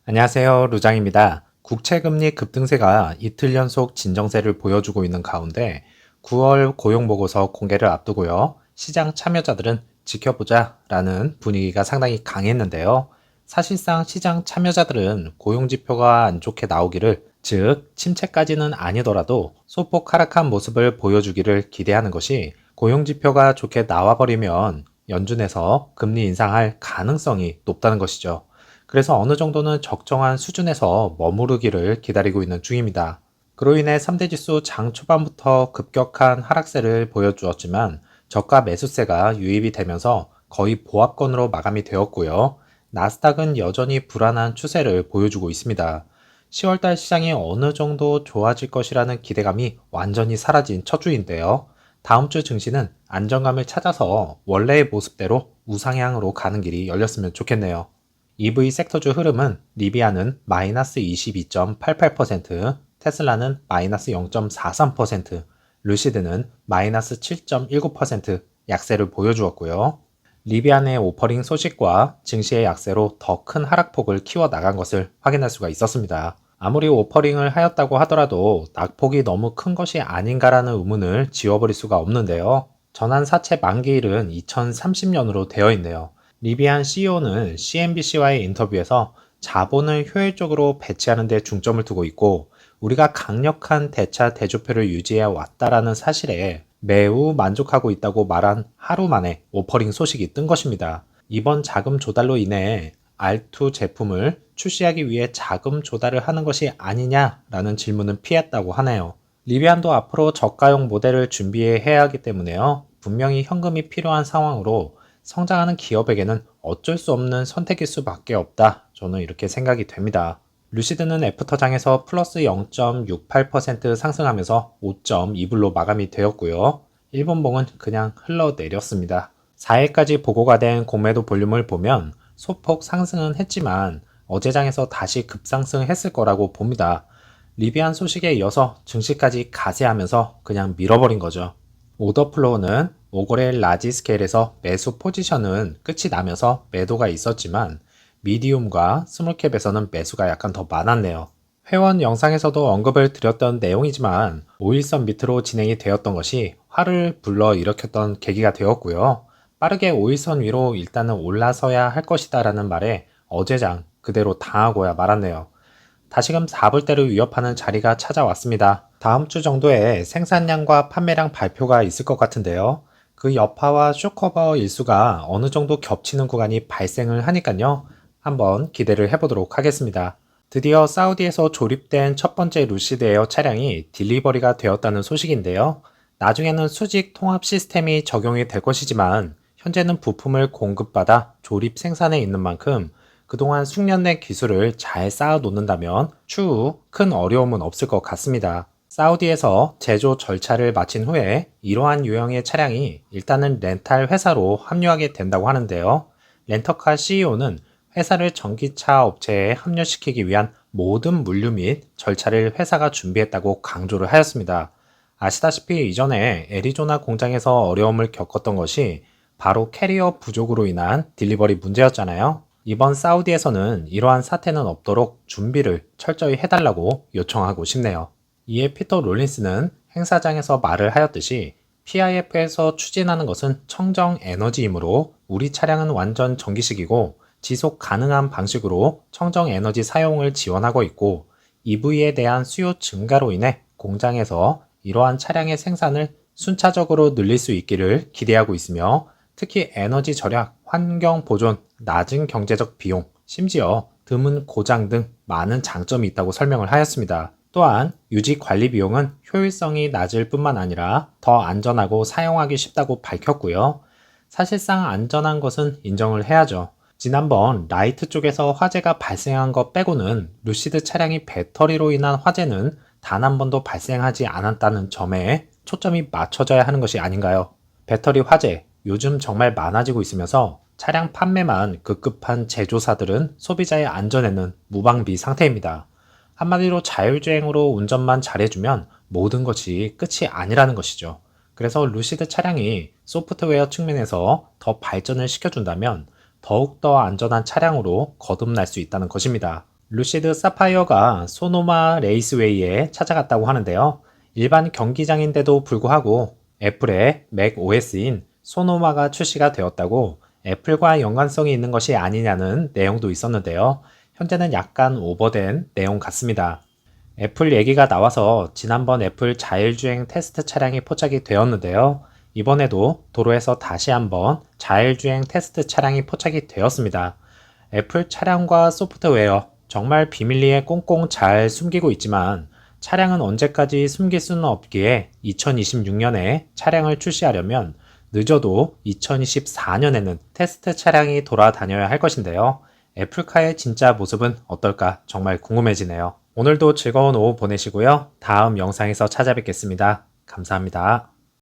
안녕하세요. 루장입니다. 국채금리 급등세가 이틀 연속 진정세를 보여주고 있는 가운데 9월 고용보고서 공개를 앞두고요. 시장 참여자들은 지켜보자 라는 분위기가 상당히 강했는데요. 사실상 시장 참여자들은 고용지표가 안 좋게 나오기를, 즉 침체까지는 아니더라도 소폭 하락한 모습을 보여주기를 기대하는 것이, 고용지표가 좋게 나와버리면 연준에서 금리 인상할 가능성이 높다는 것이죠. 그래서 어느 정도는 적정한 수준에서 머무르기를 기다리고 있는 중입니다. 그로 인해 3대 지수 장 초반부터 급격한 하락세를 보여주었지만 저가 매수세가 유입이 되면서 거의 보합권으로 마감이 되었고요. 나스닥은 여전히 불안한 추세를 보여주고 있습니다. 10월달 시장이 어느 정도 좋아질 것이라는 기대감이 완전히 사라진 첫 주인데요. 다음 주 증시는 안정감을 찾아서 원래의 모습대로 우상향으로 가는 길이 열렸으면 좋겠네요. EV 섹터주 흐름은 리비아는 마이너스 22.88%, 테슬라는 마이너스 0.43%, 루시드는 마이너스 7.19% 약세를 보여주었고요. 리비아 내 오퍼링 소식과 증시의 약세로 더 큰 하락폭을 키워나간 것을 확인할 수가 있었습니다. 아무리 오퍼링을 하였다고 하더라도 낙폭이 너무 큰 것이 아닌가라는 의문을 지워버릴 수가 없는데요. 전환 사채 만기일은 2030년으로 되어 있네요. 리비안 CEO는 CNBC와의 인터뷰에서 자본을 효율적으로 배치하는 데 중점을 두고 있고, 우리가 강력한 대차 대조표를 유지해 왔다라는 사실에 매우 만족하고 있다고 말한 하루 만에 오퍼링 소식이 뜬 것입니다. 이번 자금 조달로 인해 R2 제품을 출시하기 위해 자금 조달을 하는 것이 아니냐라는 질문은 피했다고 하네요. 리비안도 앞으로 저가형 모델을 준비해야 하기 때문에요. 분명히 현금이 필요한 상황으로 성장하는 기업에게는 어쩔 수 없는 선택일 수밖에 없다. 저는 이렇게 생각이 됩니다. 루시드는 애프터장에서 플러스 0.68% 상승하면서 5.2불로 마감이 되었고요. 일본봉은 그냥 흘러내렸습니다. 4일까지 보고가 된 공매도 볼륨을 보면 소폭 상승은 했지만 어제장에서 다시 급상승했을 거라고 봅니다. 리비안 소식에 이어서 증시까지 가세하면서 그냥 밀어버린 거죠. 오더 플로우는 오거래 라지 스케일에서 매수 포지션은 끝이 나면서 매도가 있었지만 미디움과 스몰캡에서는 매수가 약간 더 많았네요. 회원 영상에서도 언급을 드렸던 내용이지만 5일선 밑으로 진행이 되었던 것이 화를 불러 일으켰던 계기가 되었고요. 빠르게 5일선 위로 일단은 올라서야 할 것이다 라는 말에 어제장 그대로 당하고야 말았네요. 다시금 4불대를 위협하는 자리가 찾아왔습니다. 다음 주 정도에 생산량과 판매량 발표가 있을 것 같은데요. 그 여파와 쇼커버 일수가 어느 정도 겹치는 구간이 발생을 하니까요. 한번 기대를 해보도록 하겠습니다. 드디어 사우디에서 조립된 첫 번째 루시드 에어 차량이 딜리버리가 되었다는 소식인데요. 나중에는 수직 통합 시스템이 적용이 될 것이지만 현재는 부품을 공급받아 조립 생산에 있는 만큼 그동안 숙련된 기술을 잘 쌓아 놓는다면 추후 큰 어려움은 없을 것 같습니다. 사우디에서 제조 절차를 마친 후에 이러한 유형의 차량이 일단은 렌탈 회사로 합류하게 된다고 하는데요. 렌터카 CEO는 회사를 전기차 업체에 합류시키기 위한 모든 물류 및 절차를 회사가 준비했다고 강조를 하였습니다. 아시다시피 이전에 애리조나 공장에서 어려움을 겪었던 것이 바로 캐리어 부족으로 인한 딜리버리 문제였잖아요. 이번 사우디에서는 이러한 사태는 없도록 준비를 철저히 해달라고 요청하고 싶네요. 이에 피터 롤린스는 행사장에서 말을 하였듯이 PIF에서 추진하는 것은 청정 에너지이므로 우리 차량은 완전 전기식이고 지속 가능한 방식으로 청정 에너지 사용을 지원하고 있고 EV에 대한 수요 증가로 인해 공장에서 이러한 차량의 생산을 순차적으로 늘릴 수 있기를 기대하고 있으며 특히 에너지 절약, 환경 보존, 낮은 경제적 비용, 심지어 드문 고장 등 많은 장점이 있다고 설명을 하였습니다. 또한 유지 관리 비용은 효율성이 낮을 뿐만 아니라 더 안전하고 사용하기 쉽다고 밝혔고요. 사실상 안전한 것은 인정을 해야죠. 지난번 라이트 쪽에서 화재가 발생한 것 빼고는 루시드 차량이 배터리로 인한 화재는 단 한 번도 발생하지 않았다는 점에 초점이 맞춰져야 하는 것이 아닌가요? 배터리 화재, 요즘 정말 많아지고 있으면서 차량 판매만 급급한 제조사들은 소비자의 안전에는 무방비 상태입니다. 한마디로 자율주행으로 운전만 잘해주면 모든 것이 끝이 아니라는 것이죠. 그래서 루시드 차량이 소프트웨어 측면에서 더 발전을 시켜준다면 더욱더 안전한 차량으로 거듭날 수 있다는 것입니다. 루시드 사파이어가 소노마 레이스웨이에 찾아갔다고 하는데요. 일반 경기장인데도 불구하고 애플의 맥 OS인 소노마가 출시가 되었다고 애플과 연관성이 있는 것이 아니냐는 내용도 있었는데요. 현재는 약간 오버된 내용 같습니다. 애플 얘기가 나와서 지난번 애플 자율주행 테스트 차량이 포착이 되었는데요. 이번에도 도로에서 다시 한번 자율주행 테스트 차량이 포착이 되었습니다. 애플 차량과 소프트웨어 정말 비밀리에 꽁꽁 잘 숨기고 있지만 차량은 언제까지 숨길 수는 없기에 2026년에 차량을 출시하려면 늦어도 2024년에는 테스트 차량이 돌아다녀야 할 것인데요. 애플카의 진짜 모습은 어떨까 정말 궁금해지네요. 오늘도 즐거운 오후 보내시고요. 다음 영상에서 찾아뵙겠습니다. 감사합니다.